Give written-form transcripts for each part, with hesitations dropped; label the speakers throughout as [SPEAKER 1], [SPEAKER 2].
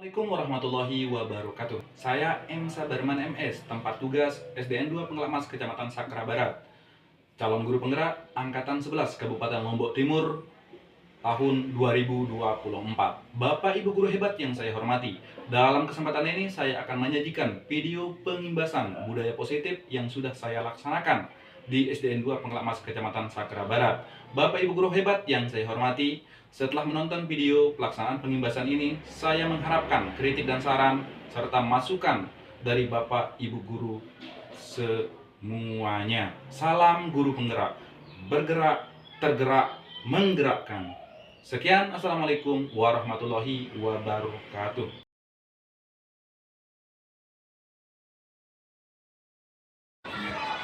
[SPEAKER 1] Assalamualaikum warahmatullahi wabarakatuh. Saya M. Sabarman MS, tempat tugas SDN 2 Pengelamas, Kecamatan Sakra Barat. Calon guru penggerak Angkatan 11 Kabupaten Lombok Timur tahun 2024. Bapak Ibu guru hebat yang saya hormati, dalam kesempatan ini saya akan menyajikan video pengimbasan budaya positif yang sudah saya laksanakan di SDN 2 Pengelamas, Kecamatan Sakra Barat. Bapak Ibu guru hebat yang saya hormati, setelah menonton video pelaksanaan pengimbasan ini, saya mengharapkan kritik dan saran serta masukan dari Bapak Ibu guru semuanya. Salam guru penggerak, bergerak, tergerak, menggerakkan. Sekian, Assalamualaikum warahmatullahi wabarakatuh.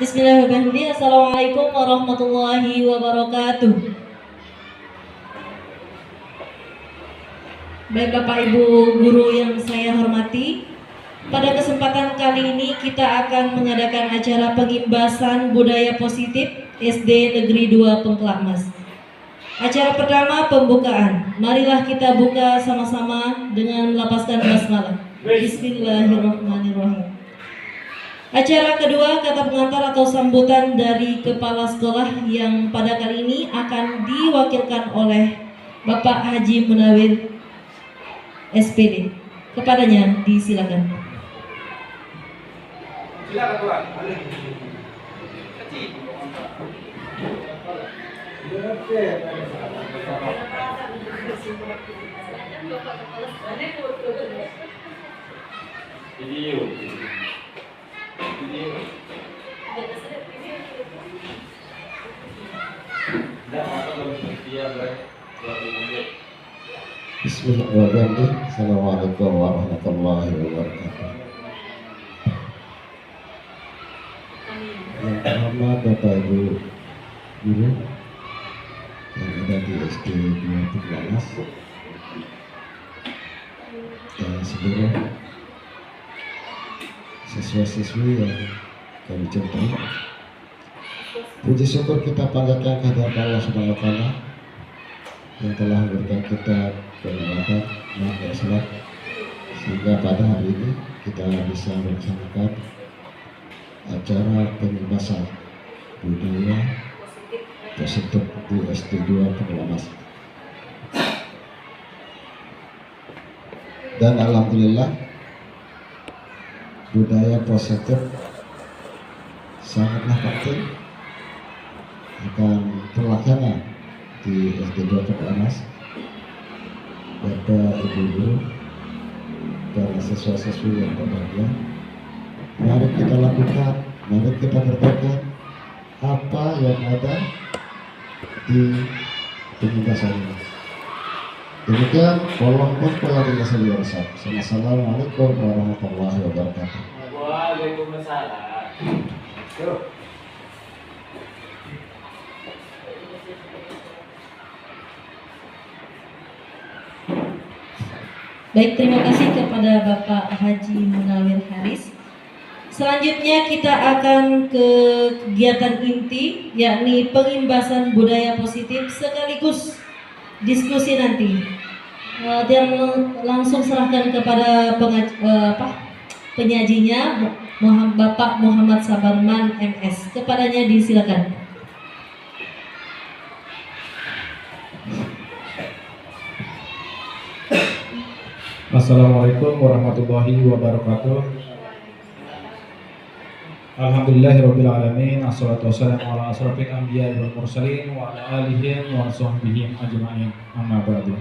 [SPEAKER 2] Bismillahirrahmanirrahim. Assalamualaikum warahmatullahi wabarakatuh. Baik Bapak Ibu guru yang saya hormati, pada kesempatan kali ini kita akan mengadakan acara pengimbasan budaya positif SD Negeri 2 Pengkelakmas. Acara pertama pembukaan. Marilah kita buka sama-sama dengan melapaskan basmalah. Bismillahirrahmanirrahim. Acara kedua, kata pengantar atau sambutan dari kepala sekolah yang pada kali ini akan diwakilkan oleh Bapak Haji Munawir SPD. Kepadanya disilakan.
[SPEAKER 1] Silakan Tuan. Video.
[SPEAKER 3] Bismillahirrahmanirrahim. Assalamualaikum warahmatullahi wabarakatuh. Yang pertama Bapak Ibu guru yang ada di SD 2 Pengelamas dan seluruh siswa-siswi yang kami cintai, puji syukur kita panjatkan kehadirat Allah Subhanahu wa Ta'ala yang telah memberikan kita kenikmatan dan selamat sehingga pada hari ini kita bisa melaksanakan acara pengimbasan budaya positif di SD 2 Pengelamas. Dan alhamdulillah budaya positif sangatlah penting akan terlaksana di SD 2 Pengelamas. Bapak Ibu guru dan siswa-siswi yang berbahagia, mari kita lakukan, mari kita kerjakan apa yang ada di pengimbasan ini. Demikian, Assalamualaikum warahmatullahi wabarakatuh.
[SPEAKER 4] Waalaikumsalam.
[SPEAKER 2] Baik, terima kasih kepada Bapak Haji Munawir Haris. Selanjutnya kita akan ke kegiatan inti, yakni pengimbasan budaya positif sekaligus diskusi nanti. Dan langsung serahkan kepada penyajinya, Bapak Muhammad Sabarman MS. Kepadanya disilakan.
[SPEAKER 5] Assalamualaikum warahmatullahi wabarakatuh. Alhamdulillahirabbil alamin, assalatu wassalamu ala asrofil anbiya'i wal mursalin wa ala alihi wa sahbihi ajma'in. Amma ba'du.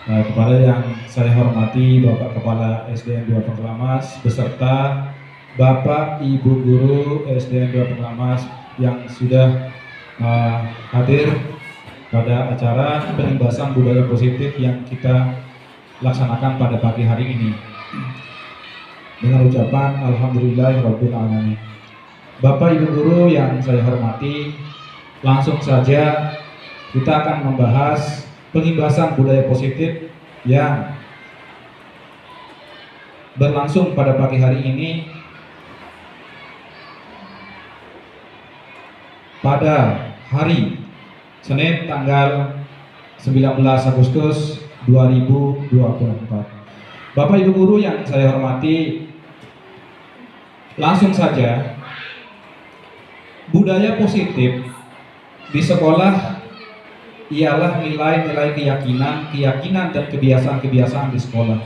[SPEAKER 5] Kepada yang saya hormati Bapak Kepala SDN 2 Pengelamas beserta Bapak Ibu guru SDN 2 Pengelamas yang sudah hadir pada acara pengimbasan budaya positif yang kita laksanakan pada pagi hari ini dengan ucapan alhamdulillahirabbil alamin. Bapak Ibu guru yang saya hormati, langsung saja kita akan membahas pengimbasan budaya positif yang berlangsung pada pagi hari ini pada hari Senin tanggal 19 Agustus 2024. Bapak Ibu guru yang saya hormati, langsung saja, budaya positif di sekolah ialah nilai-nilai keyakinan dan kebiasaan-kebiasaan di sekolah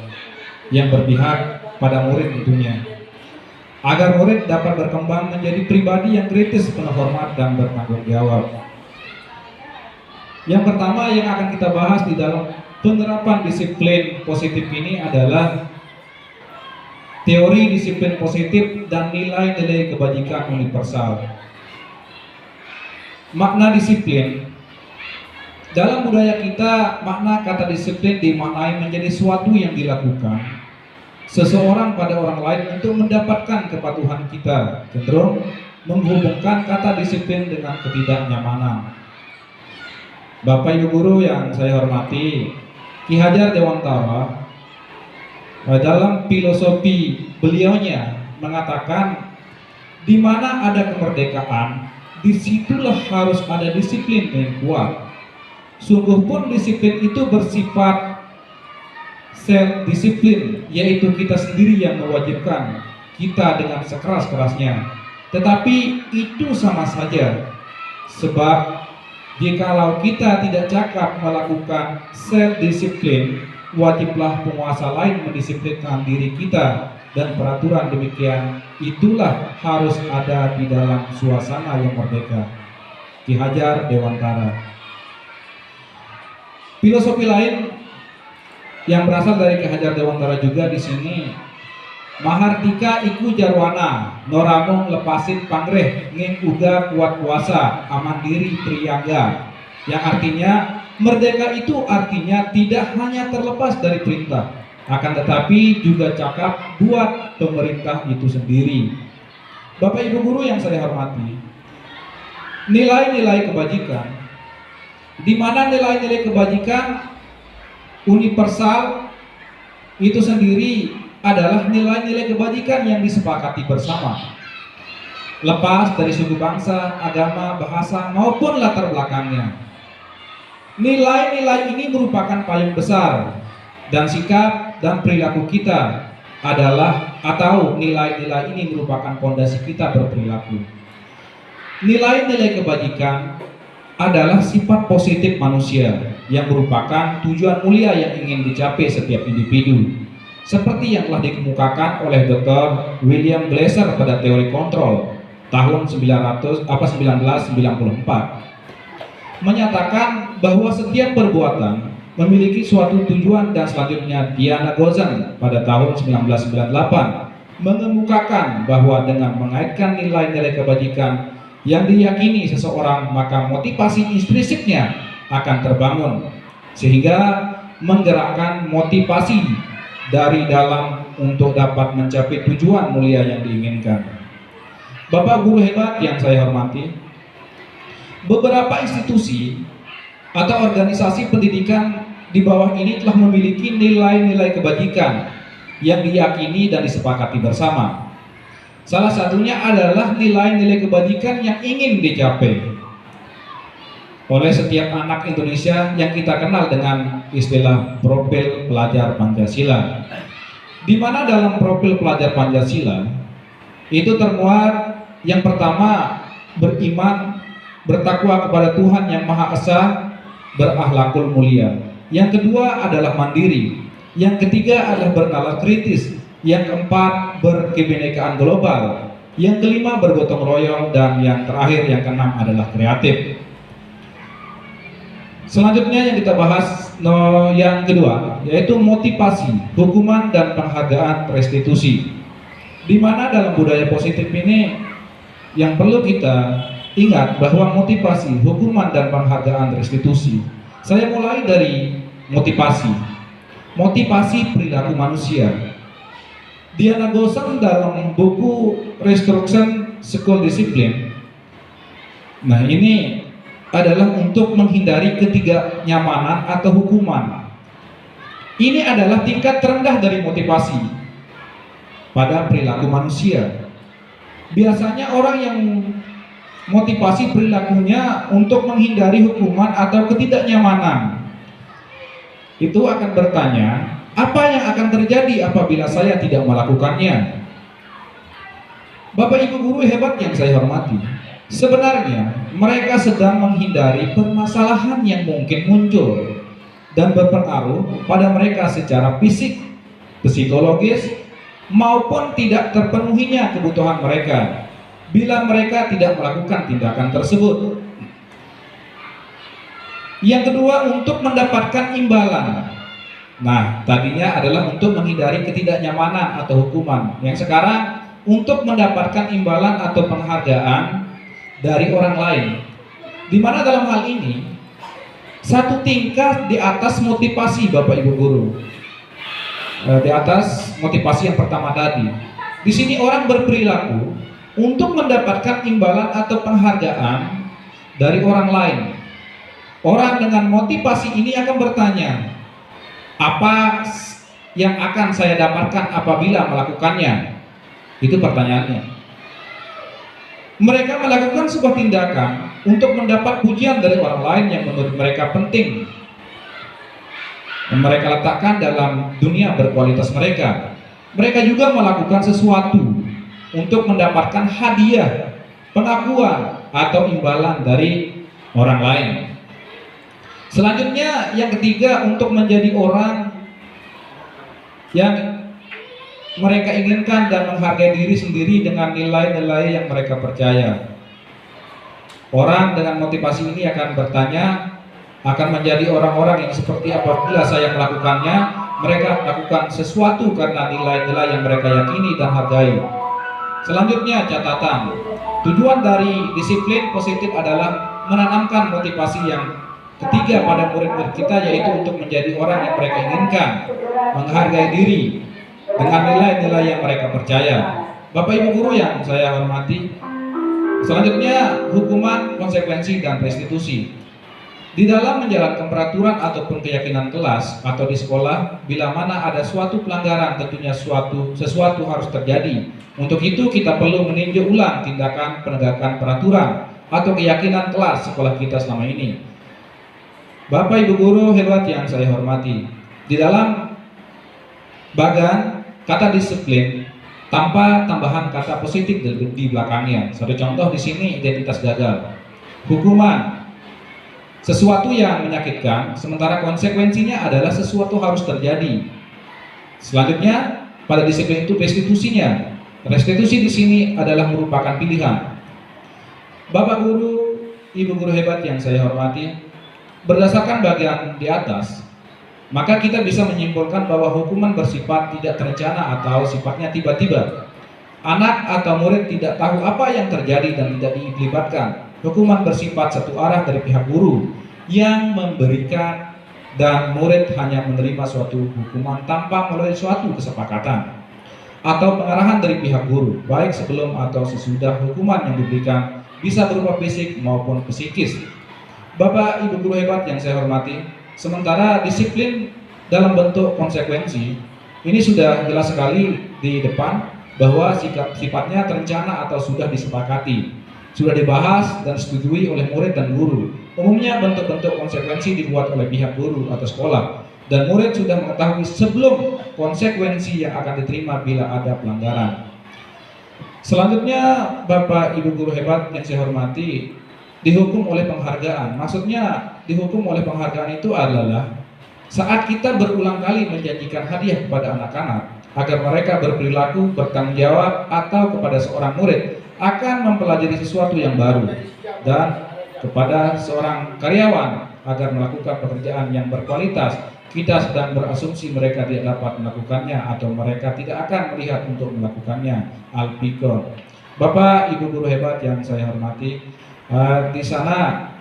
[SPEAKER 5] yang berpihak pada murid tentunya, agar murid dapat berkembang menjadi pribadi yang kritis, penuh hormat, dan bertanggung jawab. Yang pertama yang akan kita bahas di dalam penerapan disiplin positif ini adalah teori disiplin positif dan nilai-nilai kebajikan universal. Makna disiplin. Dalam budaya kita, makna kata disiplin dimaknai menjadi suatu yang dilakukan seseorang pada orang lain untuk mendapatkan kepatuhan kita, cenderung menghubungkan kata disiplin dengan ketidaknyamanan. Bapak Ibu guru yang saya hormati, Ki Hajar Dewantara dalam filosofi beliaunya mengatakan, di mana ada kemerdekaan, disitulah harus ada disiplin yang kuat. Sungguh pun disiplin itu bersifat self disiplin, yaitu kita sendiri yang mewajibkan kita dengan sekeras-kerasnya. Tetapi itu sama saja, sebab jikalau kita tidak cakap melakukan self disiplin, wajiblah penguasa lain mendisiplinkan diri kita, dan peraturan demikian itulah harus ada di dalam suasana yang merdeka. Ki Hajar Dewantara. Filosofi lain yang berasal dari Ki Hajar Dewantara juga di sini, Mahartika iku jarwana, noramung lepasin pangreh, nging uga kuat kuasa, aman diri priyangga. Yang artinya, merdeka itu artinya tidak hanya terlepas dari perintah, akan tetapi juga cakap buat pemerintah itu sendiri. Bapak Ibu guru yang saya hormati, nilai-nilai kebajikan, di mana nilai-nilai kebajikan universal itu sendiri adalah nilai-nilai kebajikan yang disepakati bersama, lepas dari suku bangsa, agama, bahasa, maupun latar belakangnya. Nilai-nilai ini merupakan payung besar, dan sikap dan perilaku kita adalah, atau nilai-nilai ini merupakan fondasi kita berperilaku. Nilai-nilai kebajikan adalah sifat positif manusia yang merupakan tujuan mulia yang ingin dicapai setiap individu, seperti yang telah dikemukakan oleh Dr. William Glasser pada teori kontrol tahun 1994, menyatakan bahwa setiap perbuatan memiliki suatu tujuan, dan selanjutnya Diana Gozan pada tahun 1998 mengemukakan bahwa dengan mengaitkan nilai-nilai kebajikan yang diyakini seseorang, maka motivasi intrinsiknya akan terbangun, sehingga menggerakkan motivasi dari dalam untuk dapat mencapai tujuan mulia yang diinginkan. Bapak guru hebat yang saya hormati, beberapa institusi atau organisasi pendidikan di bawah ini telah memiliki nilai-nilai kebajikan yang diyakini dan disepakati bersama. Salah satunya adalah nilai-nilai kebajikan yang ingin dicapai oleh setiap anak Indonesia yang kita kenal dengan istilah profil pelajar Pancasila. Di mana dalam profil pelajar Pancasila itu termuat yang pertama, beriman, bertakwa kepada Tuhan yang Maha Esa, berakhlakul mulia. Yang kedua adalah mandiri. Yang ketiga adalah bernalar kritis. Yang keempat, berkebinekaan global. Yang kelima, bergotong royong. Dan yang terakhir, yang keenam adalah kreatif. Selanjutnya yang kita bahas yang kedua, yaitu motivasi, hukuman, dan penghargaan restitusi. Di mana dalam budaya positif ini yang perlu kita ingat bahwa motivasi, hukuman, dan penghargaan restitusi. Saya mulai dari motivasi. Motivasi perilaku manusia. Diana Gozan dalam buku Restruction School Discipline, nah ini adalah untuk menghindari ketidaknyamanan atau hukuman. Ini adalah tingkat terendah dari motivasi pada perilaku manusia. Biasanya orang yang motivasi perilakunya untuk menghindari hukuman atau ketidaknyamanan itu akan bertanya, Apa yang akan terjadi apabila saya tidak melakukannya? Bapak Ibu guru hebat yang saya hormati, sebenarnya mereka sedang menghindari permasalahan yang mungkin muncul dan berpengaruh pada mereka secara fisik, psikologis, maupun tidak terpenuhinya kebutuhan mereka bila mereka tidak melakukan tindakan tersebut. Yang kedua, untuk mendapatkan imbalan. Nah, tadinya adalah untuk menghindari ketidaknyamanan atau hukuman. Yang sekarang untuk mendapatkan imbalan atau penghargaan dari orang lain. Di mana dalam hal ini satu tingkat di atas motivasi Bapak Ibu guru. Di atas motivasi yang pertama tadi. Di sini orang berperilaku untuk mendapatkan imbalan atau penghargaan dari orang lain. Orang dengan motivasi ini akan bertanya, apa yang akan saya dapatkan apabila melakukannya? Itu pertanyaannya. Mereka melakukan sebuah tindakan untuk mendapat pujian dari orang lain yang menurut mereka penting. Mereka letakkan dalam dunia berkualitas mereka. Mereka juga melakukan sesuatu untuk mendapatkan hadiah, pengakuan, atau imbalan dari orang lain. Selanjutnya yang ketiga, untuk menjadi orang yang mereka inginkan dan menghargai diri sendiri dengan nilai-nilai yang mereka percaya. Orang dengan motivasi ini akan bertanya, akan menjadi orang-orang yang seperti apabila saya melakukannya, mereka melakukan sesuatu karena nilai-nilai yang mereka yakini dan hargai. Selanjutnya catatan, tujuan dari disiplin positif adalah menanamkan motivasi yang ketiga pada murid-murid kita, yaitu untuk menjadi orang yang mereka inginkan, menghargai diri dengan nilai-nilai yang mereka percaya. Bapak Ibu guru yang saya hormati, selanjutnya hukuman, konsekuensi, dan restitusi. Di dalam menjalankan peraturan ataupun keyakinan kelas atau di sekolah, bila mana ada suatu pelanggaran, tentunya sesuatu harus terjadi. Untuk itu kita perlu meninjau ulang tindakan penegakan peraturan atau keyakinan kelas sekolah kita selama ini. Bapak Ibu guru hebat yang saya hormati, di dalam bagan kata disiplin tanpa tambahan kata positif di belakangnya. Satu contoh di sini identitas gagal. Hukuman, sesuatu yang menyakitkan, sementara konsekuensinya adalah sesuatu harus terjadi. Selanjutnya pada disiplin itu restitusinya. Restitusi di sini adalah merupakan pilihan. Bapak guru, Ibu guru hebat yang saya hormati, berdasarkan bagian di atas, maka kita bisa menyimpulkan bahwa hukuman bersifat tidak terencana atau sifatnya tiba-tiba. Anak atau murid tidak tahu apa yang terjadi dan tidak dilibatkan. Hukuman bersifat satu arah dari pihak guru yang memberikan, dan murid hanya menerima suatu hukuman tanpa melalui suatu kesepakatan atau pengarahan dari pihak guru, baik sebelum atau sesudah hukuman yang diberikan, bisa berupa fisik maupun psikis. Bapak Ibu guru hebat yang saya hormati, sementara disiplin dalam bentuk konsekuensi ini sudah jelas sekali di depan bahwa sifatnya terencana atau sudah disepakati, sudah dibahas dan disetujui oleh murid dan guru. Umumnya bentuk-bentuk konsekuensi dibuat oleh pihak guru atau sekolah, dan murid sudah mengetahui sebelum konsekuensi yang akan diterima bila ada pelanggaran. Selanjutnya Bapak Ibu guru hebat yang saya hormati, dihukum oleh penghargaan. Maksudnya dihukum oleh penghargaan itu adalah saat kita berulang kali menjanjikan hadiah kepada anak-anak agar mereka berperilaku bertanggung jawab, atau kepada seorang murid akan mempelajari sesuatu yang baru, dan kepada seorang karyawan agar melakukan pekerjaan yang berkualitas, kita sedang berasumsi mereka tidak dapat melakukannya atau mereka tidak akan melihat untuk melakukannya. Al-Fikr. Bapak Ibu guru hebat yang saya hormati, di sana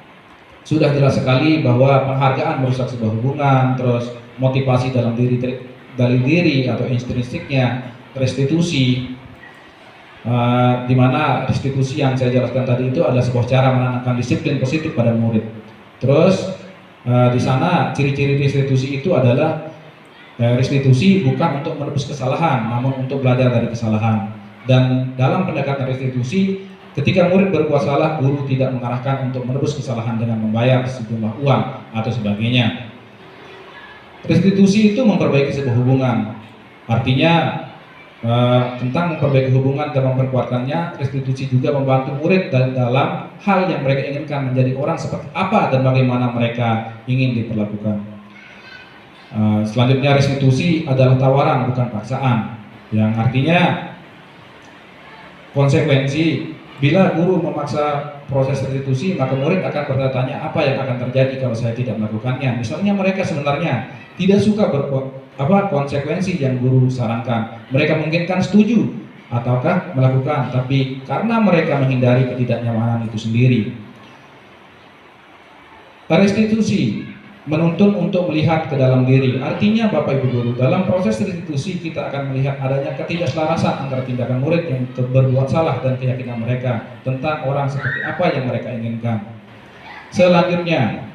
[SPEAKER 5] sudah jelas sekali bahwa penghargaan merusak sebuah hubungan, terus motivasi dalam diri atau intrinsiknya, restitusi, di mana restitusi yang saya jelaskan tadi itu adalah sebuah cara menanamkan disiplin positif pada murid. Terus di sana ciri-ciri restitusi itu adalah restitusi bukan untuk menebus kesalahan, namun untuk belajar dari kesalahan. Dan dalam pendekatan restitusi, ketika murid berbuat salah, guru tidak mengarahkan untuk menebus kesalahan dengan membayar sejumlah uang atau sebagainya. Restitusi itu memperbaiki sebuah hubungan. Artinya tentang memperbaiki hubungan dan memperkuatkannya, restitusi juga membantu murid dalam hal yang mereka inginkan menjadi orang seperti apa dan bagaimana mereka ingin diperlakukan. Selanjutnya, restitusi adalah tawaran bukan paksaan, yang artinya konsekuensi bila guru memaksa proses restitusi, maka murid akan bertanya apa yang akan terjadi kalau saya tidak melakukannya. Misalnya mereka sebenarnya tidak suka konsekuensi yang guru sarankan. Mereka mungkin kan setuju ataukah melakukan, tapi karena mereka menghindari ketidaknyamanan itu sendiri. Restitusi menuntun untuk melihat ke dalam diri. Artinya Bapak Ibu Guru, dalam proses restitusi kita akan melihat adanya ketidakselarasan antara tindakan murid yang berbuat salah dan keyakinan mereka tentang orang seperti apa yang mereka inginkan. Selanjutnya,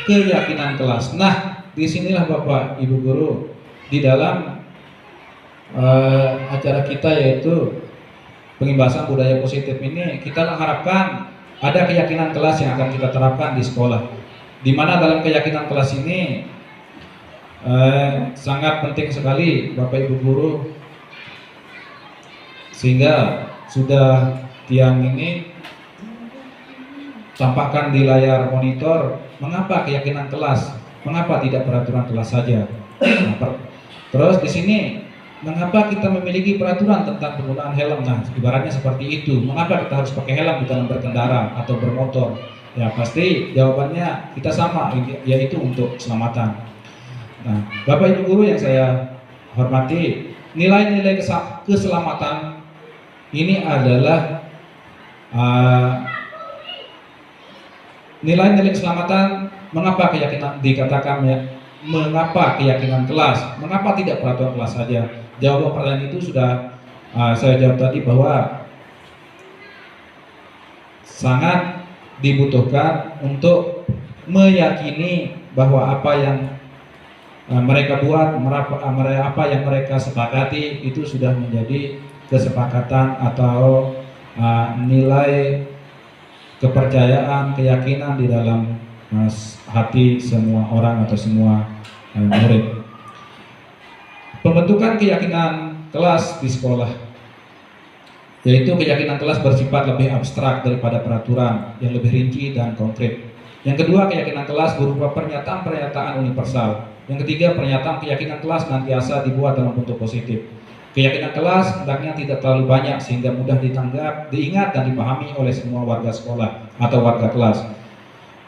[SPEAKER 5] keyakinan kelas. Nah, disinilah Bapak Ibu Guru, di dalam acara kita yaitu pengimbasan budaya positif ini, kita mengharapkan ada keyakinan kelas yang akan kita terapkan di sekolah, di mana dalam keyakinan kelas ini sangat penting sekali Bapak Ibu Guru, sehingga sudah tiang ini tampakkan di layar monitor. Mengapa keyakinan kelas? Mengapa tidak peraturan kelas saja? Terus di sini, mengapa kita memiliki peraturan tentang penggunaan helm? Nah, ibaratnya seperti itu. Mengapa kita harus pakai helm di dalam berkendara atau bermotor? Ya, pasti jawabannya kita sama, yaitu untuk keselamatan. Nah, Bapak Ibu Guru yang saya hormati, nilai-nilai keselamatan ini adalah nilai-nilai keselamatan. Mengapa keyakinan dikatakan ya? Mengapa keyakinan kelas? Mengapa tidak peraturan kelas saja? Jawaban pertanyaan itu sudah saya jawab tadi, bahwa sangat dibutuhkan untuk meyakini bahwa apa yang mereka buat, apa yang mereka sepakati itu sudah menjadi kesepakatan atau nilai kepercayaan, keyakinan di dalam hati semua orang atau semua murid. Pembentukan keyakinan kelas di sekolah, yaitu keyakinan kelas bersifat lebih abstrak daripada peraturan yang lebih rinci dan konkret. Yang kedua, keyakinan kelas berupa pernyataan-pernyataan universal. Yang ketiga, pernyataan keyakinan kelas nantiasa dibuat dalam bentuk positif. Keyakinan kelas hendaknya tidak terlalu banyak sehingga mudah ditanggap, diingat dan dipahami oleh semua warga sekolah atau warga kelas.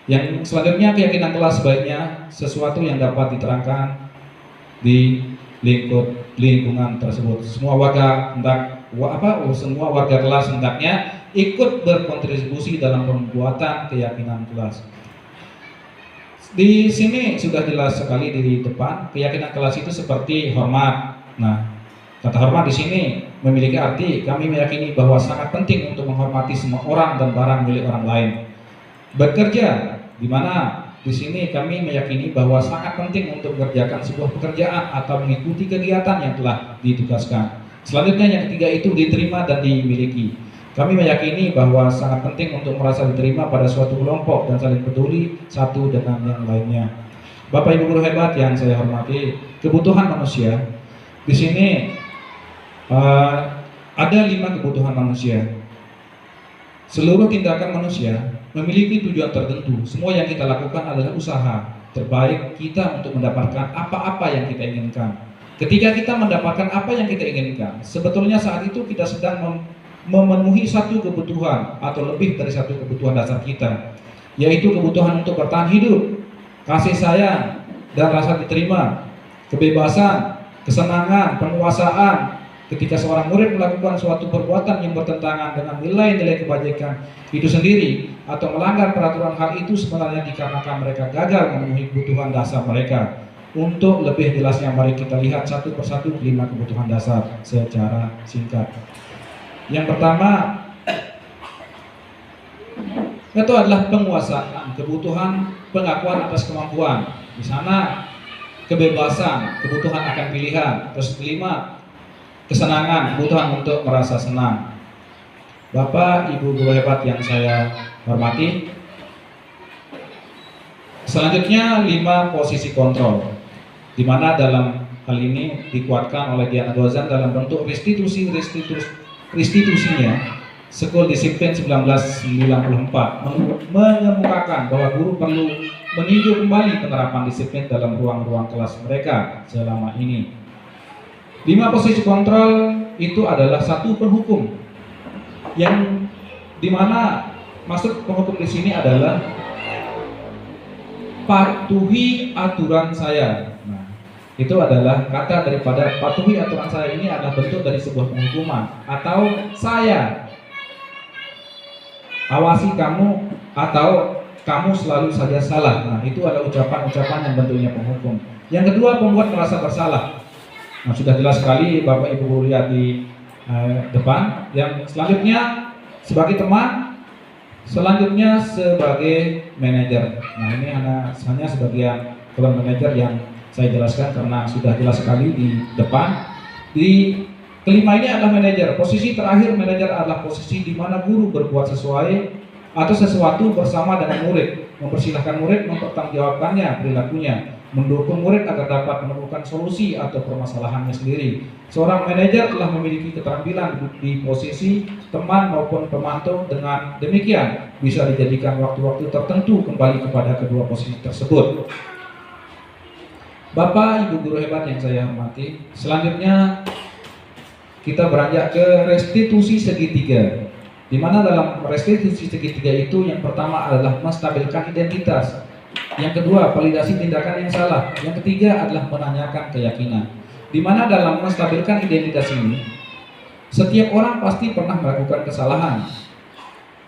[SPEAKER 5] Yang selanjutnya, keyakinan kelas sebaiknya sesuatu yang dapat diterangkan di lingkungan tersebut. Semua warga semua warga kelas hendaknya ikut berkontribusi dalam pembuatan keyakinan kelas. Di sini sudah jelas sekali di depan, keyakinan kelas itu seperti hormat. Nah, kata hormat di sini memiliki arti kami meyakini bahwa sangat penting untuk menghormati semua orang dan barang milik orang lain. Bekerja, di mana di sini kami meyakini bahwa sangat penting untuk mengerjakan sebuah pekerjaan atau mengikuti kegiatan yang telah ditugaskan. Selanjutnya, yang ketiga itu diterima dan dimiliki. Kami meyakini bahwa sangat penting untuk merasa diterima pada suatu kelompok dan saling peduli satu dengan yang lainnya. Bapak Ibu Guru hebat yang saya hormati, kebutuhan manusia di sini ada 5 kebutuhan manusia. Seluruh tindakan manusia memiliki tujuan tertentu. Semua yang kita lakukan adalah usaha terbaik kita untuk mendapatkan apa-apa yang kita inginkan. Ketika kita mendapatkan apa yang kita inginkan, sebetulnya saat itu kita sedang memenuhi satu kebutuhan atau lebih dari satu kebutuhan dasar kita, yaitu kebutuhan untuk bertahan hidup, kasih sayang dan rasa diterima, kebebasan, kesenangan, penguasaan. Ketika seorang murid melakukan suatu perbuatan yang bertentangan dengan nilai-nilai kebajikan itu sendiri atau melanggar peraturan, hal itu sebenarnya dikarenakan mereka gagal memenuhi kebutuhan dasar mereka. Untuk lebih jelasnya, mari kita lihat satu persatu 5 kebutuhan dasar secara singkat. Yang pertama itu adalah penguasaan, kebutuhan pengakuan atas kemampuan. Di sana kebebasan, kebutuhan akan pilihan. Terus kelima, kesenangan, kebutuhan untuk merasa senang. Bapak Ibu Guru hebat yang saya hormati, Selanjutnya 5 posisi kontrol, di mana dalam hal ini dikuatkan oleh Diana Gozan dalam bentuk restitusinya. Sekolah Disiplin 1994 mengemukakan bahwa guru perlu meninjau kembali penerapan disiplin dalam ruang-ruang kelas mereka selama ini. 5 posisi kontrol itu adalah satu penghukum, yang dimana maksud penghukum di sini adalah patuhi aturan saya. Nah, itu adalah kata daripada patuhi aturan saya ini adalah bentuk dari sebuah penghukuman, atau saya awasi kamu, atau kamu selalu saja salah. Nah, itu adalah ucapan-ucapan yang bentuknya penghukum. Yang kedua, pembuat merasa bersalah. Nah, sudah jelas sekali Bapak Ibu guru lihat di depan. Yang selanjutnya sebagai teman, selanjutnya sebagai manajer. Nah, ini hanya sebagian program manajer yang saya jelaskan karena sudah jelas sekali di depan. Di kelima ini adalah manajer. Posisi terakhir manajer adalah posisi di mana guru berbuat sesuai atau sesuatu bersama dengan murid, mempersilahkan murid mempertanggungjawabkannya perilakunya, mendukung murid agar dapat menemukan solusi atau permasalahannya sendiri. Seorang manajer telah memiliki keterampilan di posisi teman maupun pemantau. Dengan demikian bisa dijadikan waktu-waktu tertentu kembali kepada kedua posisi tersebut. Bapak Ibu guru hebat yang saya hormati, selanjutnya kita beranjak ke restitusi segitiga, di mana dalam restitusi segitiga itu yang pertama adalah menstabilkan identitas, yang kedua validasi tindakan yang salah, yang ketiga adalah menanyakan keyakinan. Di mana dalam menstabilkan identitas ini, setiap orang pasti pernah melakukan kesalahan.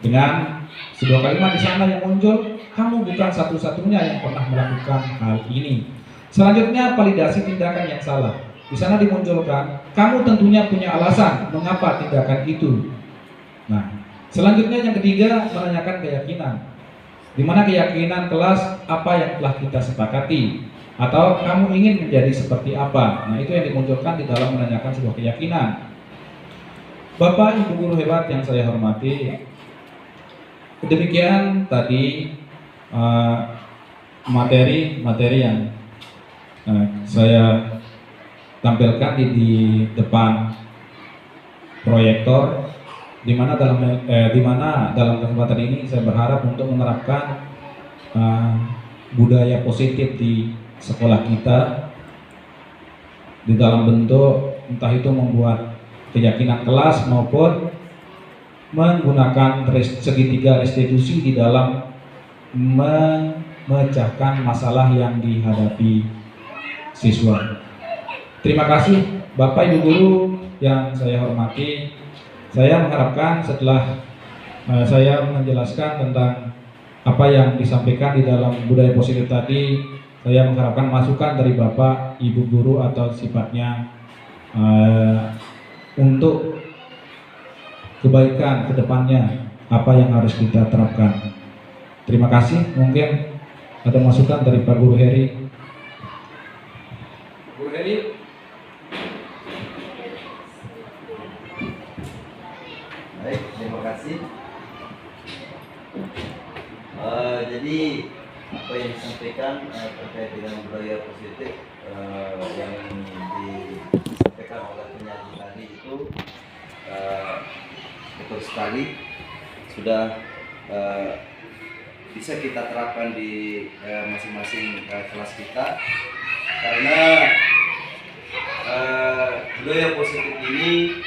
[SPEAKER 5] Dengan sebuah kalimat di sana yang muncul, kamu bukan satu-satunya yang pernah melakukan hal ini. Selanjutnya validasi tindakan yang salah. Di sana dimunculkan, kamu tentunya punya alasan mengapa tindakan itu. Nah, selanjutnya yang ketiga, menanyakan keyakinan. Di mana keyakinan kelas apa yang telah kita sepakati, atau kamu ingin menjadi seperti apa. Nah, itu yang dimunculkan di dalam menanyakan sebuah keyakinan. Bapak Ibu guru hebat yang saya hormati, demikian tadi materi yang saya tampilkan di depan proyektor, di mana dalam kesempatan ini saya berharap untuk menerapkan budaya positif di sekolah kita di dalam bentuk entah itu membuat keyakinan kelas maupun menggunakan segitiga restitusi di dalam memecahkan masalah yang dihadapi siswa. Terima kasih Bapak Ibu guru yang saya hormati. Saya mengharapkan setelah saya menjelaskan tentang apa yang disampaikan di dalam budaya positif tadi, saya mengharapkan masukan dari Bapak Ibu guru atau sifatnya untuk kebaikan kedepannya apa yang harus kita terapkan. Terima kasih. Mungkin ada masukan dari Pak Guru Heri. Guru Heri.
[SPEAKER 4] Baik, terima kasih. Jadi apa yang disampaikan terkait dengan budaya positif yang disampaikan oleh penyaji tadi itu betul sekali, sudah bisa kita terapkan di masing-masing kelas kita, karena budaya positif ini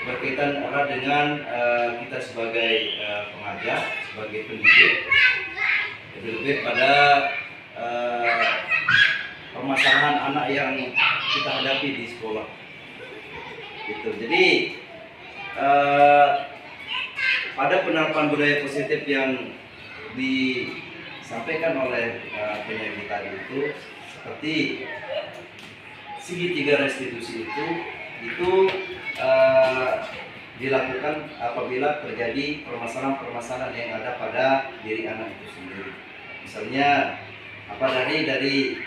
[SPEAKER 4] berkaitan erat dengan kita sebagai pengajar, sebagai pendidik, lebih pada permasalahan anak yang kita hadapi di sekolah. Gitu. Jadi pada penerapan budaya positif yang disampaikan oleh penyaji tadi itu, seperti segitiga restitusi itu dilakukan apabila terjadi permasalahan-permasalahan yang ada pada diri anak itu sendiri. Misalnya dari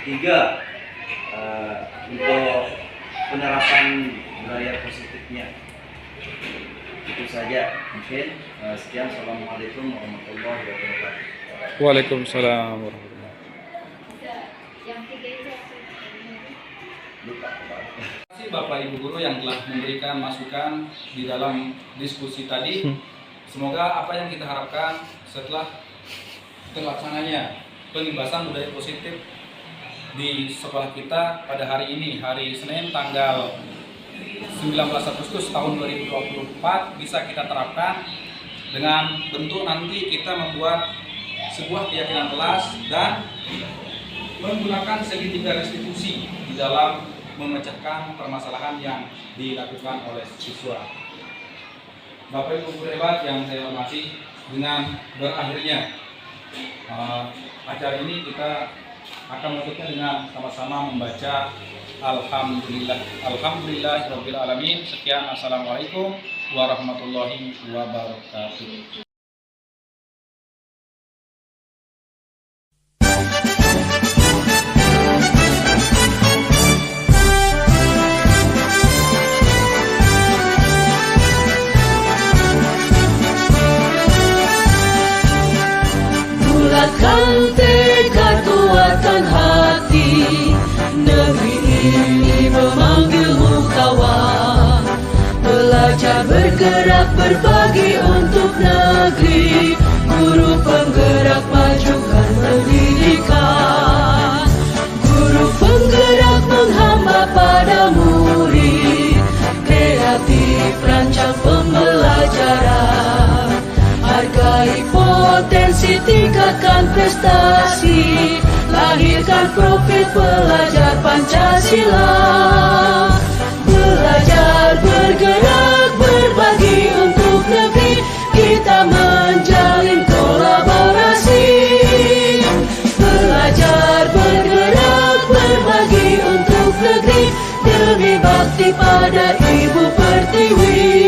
[SPEAKER 4] ketiga untuk penerapan budaya positifnya, Itu saja mungkin. Sekian, assalamualaikum warahmatullahi wabarakatuh.
[SPEAKER 5] Waalaikumsalam warahmatullahi
[SPEAKER 4] Lupa.
[SPEAKER 1] Terima kasih Bapak Ibu Guru yang telah memberikan masukan di dalam diskusi tadi. Semoga apa yang kita harapkan setelah terlaksananya pengimbasan budaya positif di sekolah kita pada hari ini, hari Senin tanggal 19 Agustus tahun 2024 bisa kita terapkan dengan bentuk nanti kita membuat sebuah keyakinan kelas dan menggunakan segitiga restitusi di dalam memecahkan permasalahan yang dilakukan oleh siswa. Bapak Ibu guru hebat yang saya hormati, dengan berakhirnya acara ini kita akan menutupnya dengan sama-sama membaca Alhamdulillahirabbil alamin. Sekian, assalamualaikum warahmatullahi wabarakatuh.
[SPEAKER 6] Bulatkan tekad, kuatkan hati, negeri ini memanggilmu kawan. Belajar bergerak berbagi untuk negeri, guru penggerak majukan pendidikan. Guru penggerak menghamba pada murid, kreatif rancang pembelajaran. Hargai potensi, tingkatkan prestasi, lahirkan profil pelajar Pancasila. Belajar bergerak berbagi untuk negeri, kita menjalin kolaborasi. Belajar bergerak berbagi untuk negeri, demi bakti pada Ibu Pertiwi.